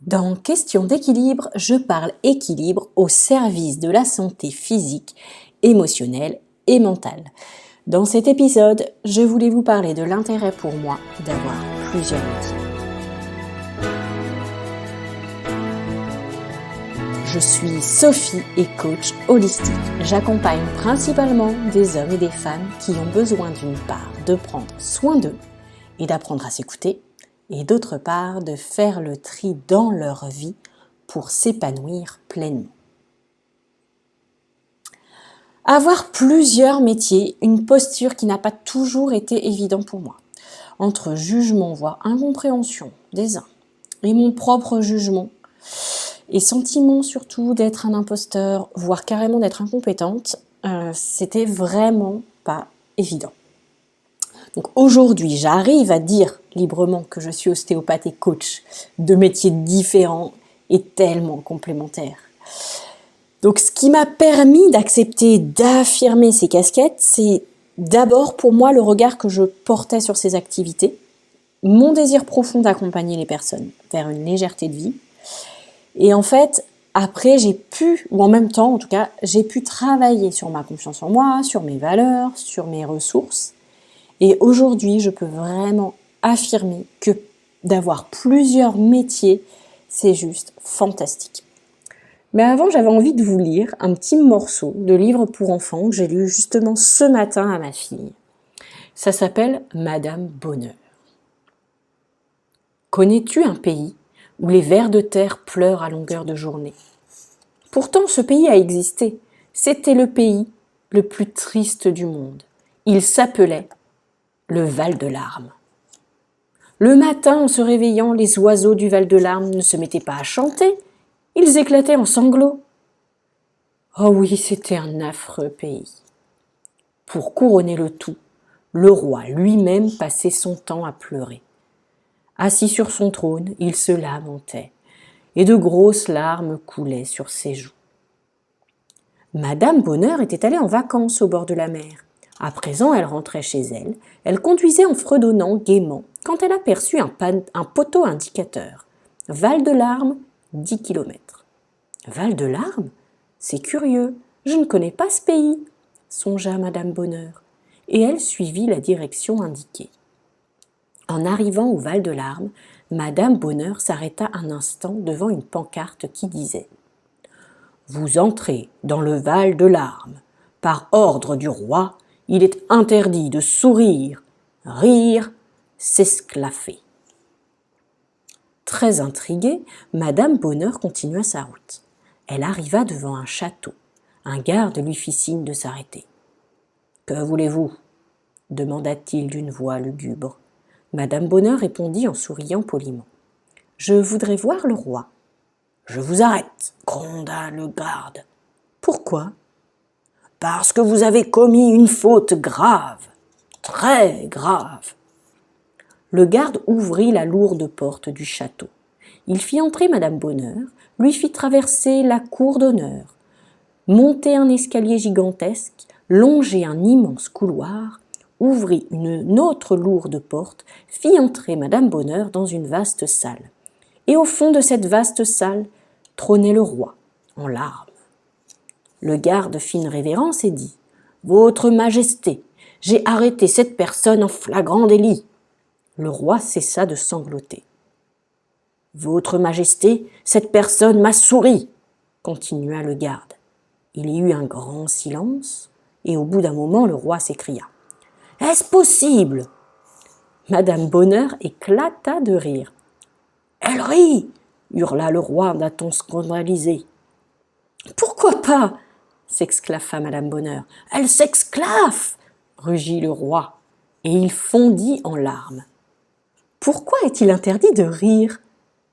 Dans Question d'équilibre, je parle équilibre au service de la santé physique, émotionnelle et mentale. Dans cet épisode, je voulais vous parler de l'intérêt pour moi d'avoir plusieurs métiers. Je suis Sophie et coach holistique. J'accompagne principalement des hommes et des femmes qui ont besoin d'une part de prendre soin d'eux et d'apprendre à s'écouter, et d'autre part de faire le tri dans leur vie pour s'épanouir pleinement. Avoir plusieurs métiers, une posture qui n'a pas toujours été évidente pour moi. Entre jugement, voire incompréhension des uns, et mon propre jugement, et sentiment surtout d'être un imposteur, voire carrément d'être incompétente, c'était vraiment pas évident. Donc aujourd'hui, j'arrive à dire librement que je suis ostéopathe et coach, de métiers différents et tellement complémentaires. Donc ce qui m'a permis d'accepter, d'affirmer ces casquettes, c'est d'abord pour moi le regard que je portais sur ces activités, mon désir profond d'accompagner les personnes vers une légèreté de vie. Et en fait, après j'ai pu, ou en même temps en tout cas, j'ai pu travailler sur ma confiance en moi, sur mes valeurs, sur mes ressources. Et aujourd'hui, je peux vraiment affirmer que d'avoir plusieurs métiers, c'est juste fantastique. Mais avant, j'avais envie de vous lire un petit morceau de livre pour enfants que j'ai lu justement ce matin à ma fille. Ça s'appelle Madame Bonheur. Connais-tu un pays où les vers de terre pleurent à longueur de journée? Pourtant, ce pays a existé. C'était le pays le plus triste du monde. Il s'appelait le Val-de-Larmes. Le matin, en se réveillant, les oiseaux du Val-de-Larmes ne se mettaient pas à chanter, ils éclataient en sanglots. Oh oui, c'était un affreux pays. Pour couronner le tout, le roi lui-même passait son temps à pleurer. Assis sur son trône, il se lamentait, et de grosses larmes coulaient sur ses joues. Madame Bonheur était allée en vacances au bord de la mer. À présent, elle rentrait chez elle. Elle conduisait en fredonnant gaiement quand elle aperçut un poteau indicateur. Val-de-Larmes, 10 kilomètres. Val-de-Larmes? C'est curieux, je ne connais pas ce pays, songea Madame Bonheur, et elle suivit la direction indiquée. En arrivant au Val-de-Larmes, Madame Bonheur s'arrêta un instant devant une pancarte qui disait « Vous entrez dans le Val-de-Larmes. Par ordre du roi, il est interdit de sourire, rire, s'esclaffer. » Très intriguée, Madame Bonheur continua sa route. Elle arriva devant un château. Un garde lui fit signe de s'arrêter. « Que voulez-vous » demanda-t-il d'une voix lugubre. Madame Bonheur répondit en souriant poliment. « Je voudrais voir le roi. »« Je vous arrête, gronda le garde. »« Pourquoi ?»« Parce que vous avez commis une faute grave, très grave. » Le garde ouvrit la lourde porte du château. Il fit entrer Madame Bonheur, lui fit traverser la cour d'honneur, monter un escalier gigantesque, longer un immense couloir, ouvrit une autre lourde porte, fit entrer Madame Bonheur dans une vaste salle. Et au fond de cette vaste salle trônait le roi, en larmes. Le garde fit une révérence et dit « Votre Majesté, j'ai arrêté cette personne en flagrant délit. » Le roi cessa de sangloter. « Votre Majesté, cette personne m'a souri, » continua le garde. Il y eut un grand silence, et au bout d'un moment, le roi s'écria. « Est-ce possible ?» Madame Bonheur éclata de rire. « Elle rit !» hurla le roi d'un ton scandalisé. « Pourquoi pas ?» s'exclaffa Madame Bonheur. « Elle s'exclaffe !» rugit le roi, et il fondit en larmes. « Pourquoi est-il interdit de rire ?»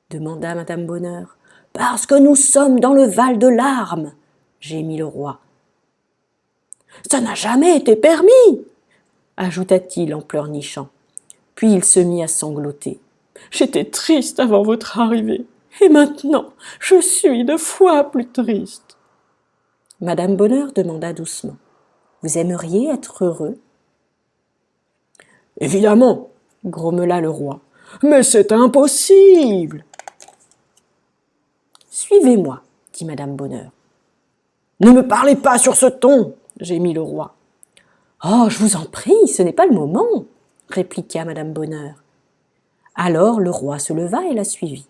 demanda Madame Bonheur. « Parce que nous sommes dans le Val-de-Larmes !» gémit le roi. « Ça n'a jamais été permis !» ajouta-t-il en pleurnichant. Puis il se mit à sangloter. « J'étais triste avant votre arrivée, et maintenant je suis 2 fois plus triste. » Madame Bonheur demanda doucement. « Vous aimeriez être heureux ?» « Évidemment, » grommela le roi, « mais c'est impossible. » Suivez-moi, dit Madame Bonheur. Ne me parlez pas sur ce ton, gémit le roi. Oh, je vous en prie, ce n'est pas le moment, répliqua Madame Bonheur. Alors le roi se leva et la suivit.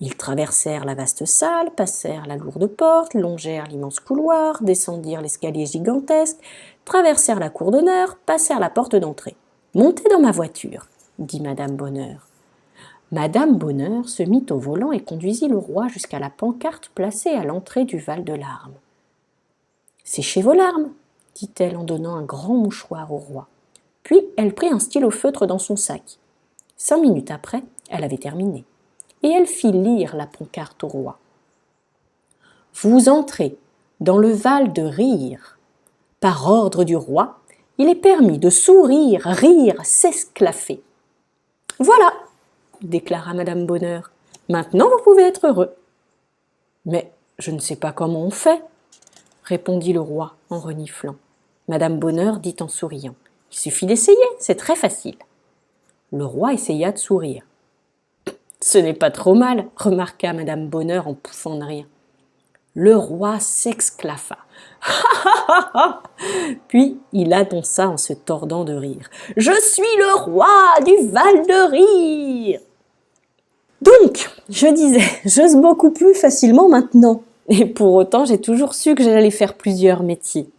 Ils traversèrent la vaste salle, passèrent la lourde porte, longèrent l'immense couloir, descendirent l'escalier gigantesque, traversèrent la cour d'honneur, passèrent la porte d'entrée. « Montez dans ma voiture, » dit Madame Bonheur. Madame Bonheur se mit au volant et conduisit le roi jusqu'à la pancarte placée à l'entrée du Val de Larmes. « Séchez vos larmes, » dit-elle en donnant un grand mouchoir au roi. Puis elle prit un stylo feutre dans son sac. 5 minutes après, elle avait terminé. Et elle fit lire la pancarte au roi. « Vous entrez dans le Val de Rire. Par ordre du roi, il est permis de sourire, rire, s'esclaffer. »« Voilà, » déclara Madame Bonheur. « Maintenant vous pouvez être heureux. »« Mais je ne sais pas comment on fait, » répondit le roi en reniflant. Madame Bonheur dit en souriant. « Il suffit d'essayer, c'est très facile. » Le roi essaya de sourire. « Ce n'est pas trop mal, » remarqua Madame Bonheur en pouffant de rire. Le roi s'exclaffa. Puis il annonça en se tordant de rire. « Je suis le roi du Val de Rire !» Donc, je disais, j'ose beaucoup plus facilement maintenant. Et pour autant, j'ai toujours su que j'allais faire plusieurs métiers.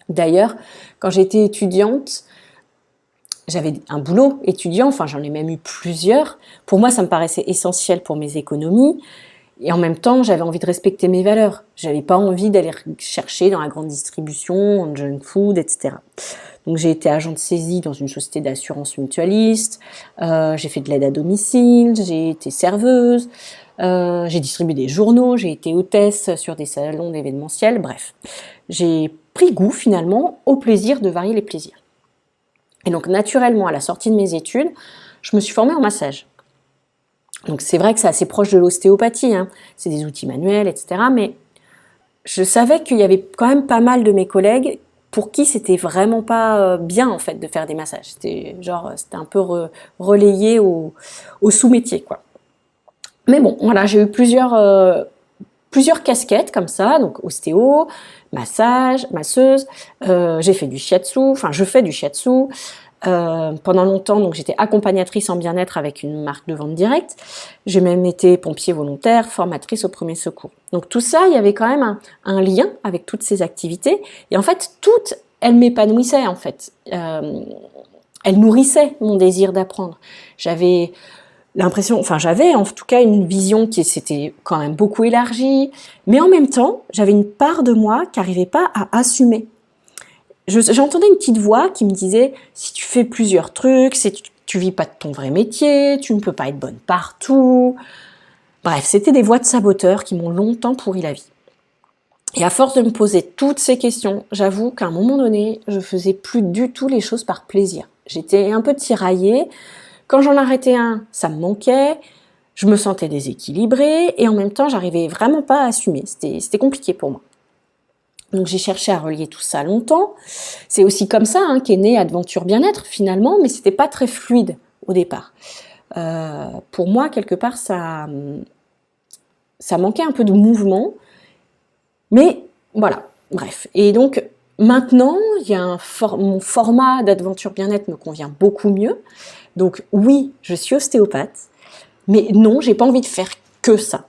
D'ailleurs, quand j'étais étudiante, j'avais un boulot étudiant, enfin j'en ai même eu plusieurs. Pour moi, ça me paraissait essentiel pour mes économies. Et en même temps, j'avais envie de respecter mes valeurs. J'avais pas envie d'aller chercher dans la grande distribution, en junk food, etc. Donc j'ai été agent de saisie dans une société d'assurance mutualiste. J'ai fait de l'aide à domicile, j'ai été serveuse, j'ai distribué des journaux, j'ai été hôtesse sur des salons d'événementiel. Bref, j'ai pris goût finalement au plaisir de varier les plaisirs. Et donc naturellement, à la sortie de mes études, je me suis formée en massage. Donc c'est vrai que c'est assez proche de l'ostéopathie, hein. C'est des outils manuels, etc. Mais je savais qu'il y avait quand même pas mal de mes collègues pour qui c'était vraiment pas bien en fait de faire des massages. C'était un peu relayé au sous-métier, quoi. Mais bon, voilà, j'ai eu plusieurs casquettes comme ça, donc ostéo, massage, masseuse. J'ai fait du shiatsu, enfin je fais du shiatsu. Pendant longtemps, donc j'étais accompagnatrice en bien-être avec une marque de vente directe. J'ai même été pompier volontaire, formatrice au premier secours. Donc tout ça, il y avait quand même un lien avec toutes ces activités. Et en fait, toutes, elles m'épanouissaient en fait. Elles nourrissaient mon désir d'apprendre. J'avais en tout cas une vision qui s'était quand même beaucoup élargie. Mais en même temps, j'avais une part de moi qui n'arrivait pas à assumer. J'entendais une petite voix qui me disait « Si tu fais plusieurs trucs, tu vis pas de ton vrai métier, tu ne peux pas être bonne partout. » Bref, c'était des voix de saboteurs qui m'ont longtemps pourri la vie. Et à force de me poser toutes ces questions, j'avoue qu'à un moment donné, je faisais plus du tout les choses par plaisir. J'étais un peu tiraillée. Quand j'en arrêtais un, ça me manquait. Je me sentais déséquilibrée et en même temps, j'arrivais vraiment pas à assumer. C'était compliqué pour moi. Donc j'ai cherché à relier tout ça longtemps. C'est aussi comme ça qu'est né Adventure Bien-être finalement, mais c'était pas très fluide au départ. Pour moi, quelque part, ça manquait un peu de mouvement. Mais voilà, bref. Et donc maintenant, mon format d'Adventure Bien-être me convient beaucoup mieux. Donc oui, je suis ostéopathe, mais non, j'ai pas envie de faire que ça.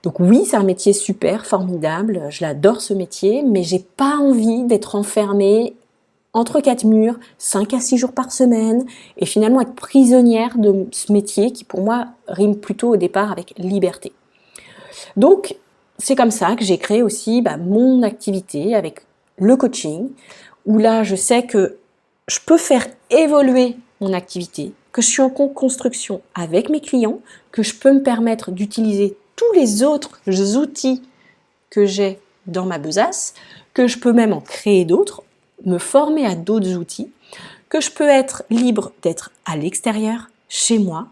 Donc oui, c'est un métier super, formidable, je l'adore ce métier, mais j'ai pas envie d'être enfermée entre 4 murs, 5 à 6 jours par semaine, et finalement être prisonnière de ce métier qui pour moi rime plutôt au départ avec liberté. Donc c'est comme ça que j'ai créé aussi mon activité avec le coaching, où là je sais que je peux faire évoluer mon activité, que je suis en construction avec mes clients, que je peux me permettre d'utiliser tous les autres outils que j'ai dans ma besace, que je peux même en créer d'autres, me former à d'autres outils, que je peux être libre d'être à l'extérieur, chez moi,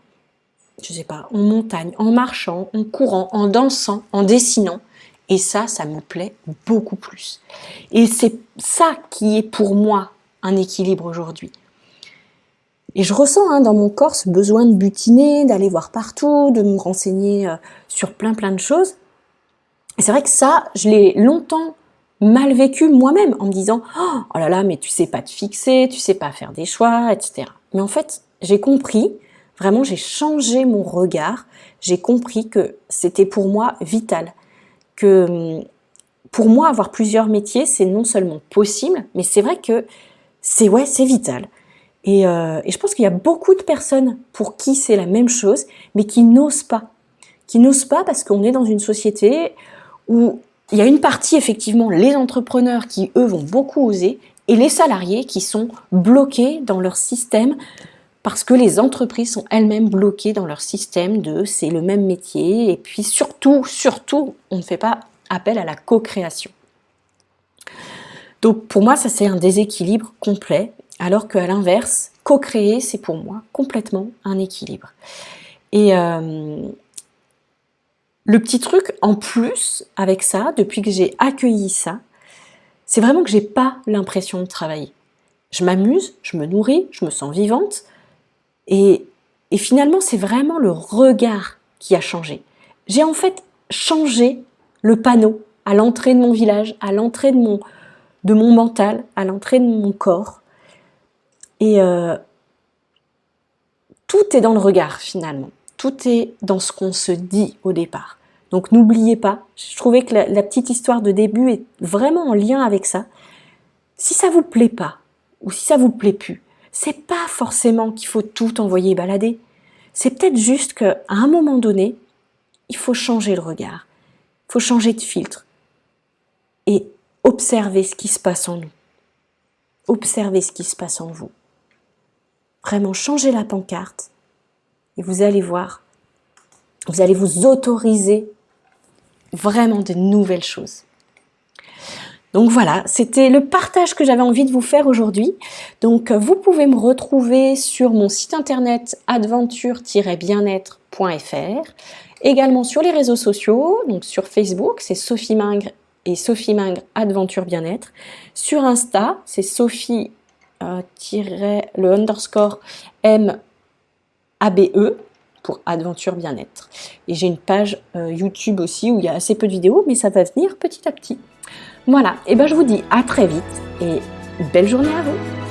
je sais pas, en montagne, en marchant, en courant, en dansant, en dessinant. Et ça me plaît beaucoup plus. Et c'est ça qui est pour moi un équilibre aujourd'hui. Et je ressens dans mon corps ce besoin de butiner, d'aller voir partout, de me renseigner sur plein de choses. Et c'est vrai que ça, je l'ai longtemps mal vécu moi-même en me disant « Oh là là, mais tu sais pas te fixer, tu sais pas faire des choix, etc. » Mais en fait, j'ai compris, vraiment j'ai changé mon regard, j'ai compris que c'était pour moi vital, que pour moi avoir plusieurs métiers, c'est non seulement possible, mais c'est vrai que c'est vital. Et je pense qu'il y a beaucoup de personnes pour qui c'est la même chose, mais qui n'osent pas. Qui n'osent pas parce qu'on est dans une société où il y a une partie, effectivement, les entrepreneurs qui, eux, vont beaucoup oser, et les salariés qui sont bloqués dans leur système parce que les entreprises sont elles-mêmes bloquées dans leur système de c'est le même métier, et puis surtout, on ne fait pas appel à la co-création. Donc pour moi, ça c'est un déséquilibre complet, alors qu'à l'inverse, co-créer, c'est pour moi complètement un équilibre. Et le petit truc en plus avec ça, depuis que j'ai accueilli ça, c'est vraiment que j'ai pas l'impression de travailler. Je m'amuse, je me nourris, je me sens vivante, et finalement c'est vraiment le regard qui a changé. J'ai en fait changé le panneau à l'entrée de mon village, à l'entrée de mon mental, à l'entrée de mon corps. Et tout est dans le regard finalement. Tout est dans ce qu'on se dit au départ. Donc n'oubliez pas, je trouvais que la petite histoire de début est vraiment en lien avec ça. Si ça vous plaît pas, ou si ça vous plaît plus, c'est pas forcément qu'il faut tout envoyer balader. C'est peut-être juste qu'à un moment donné, il faut changer le regard. Il faut changer de filtre. Et observer ce qui se passe en nous. Observez ce qui se passe en vous. Vraiment changer la pancarte et vous allez voir, vous allez vous autoriser vraiment de nouvelles choses. Donc voilà, c'était le partage que j'avais envie de vous faire aujourd'hui. Donc vous pouvez me retrouver sur mon site internet adventure-bien-être.fr, également sur les réseaux sociaux, donc sur Facebook, c'est Sophie Mingre et Sophie Mingre Adventure Bien-être. Sur Insta, c'est Sophie le underscore MABE pour Adventure Bien-être. Et j'ai une page YouTube aussi où il y a assez peu de vidéos, mais ça va venir petit à petit. Voilà, et ben je vous dis à très vite et belle journée à vous.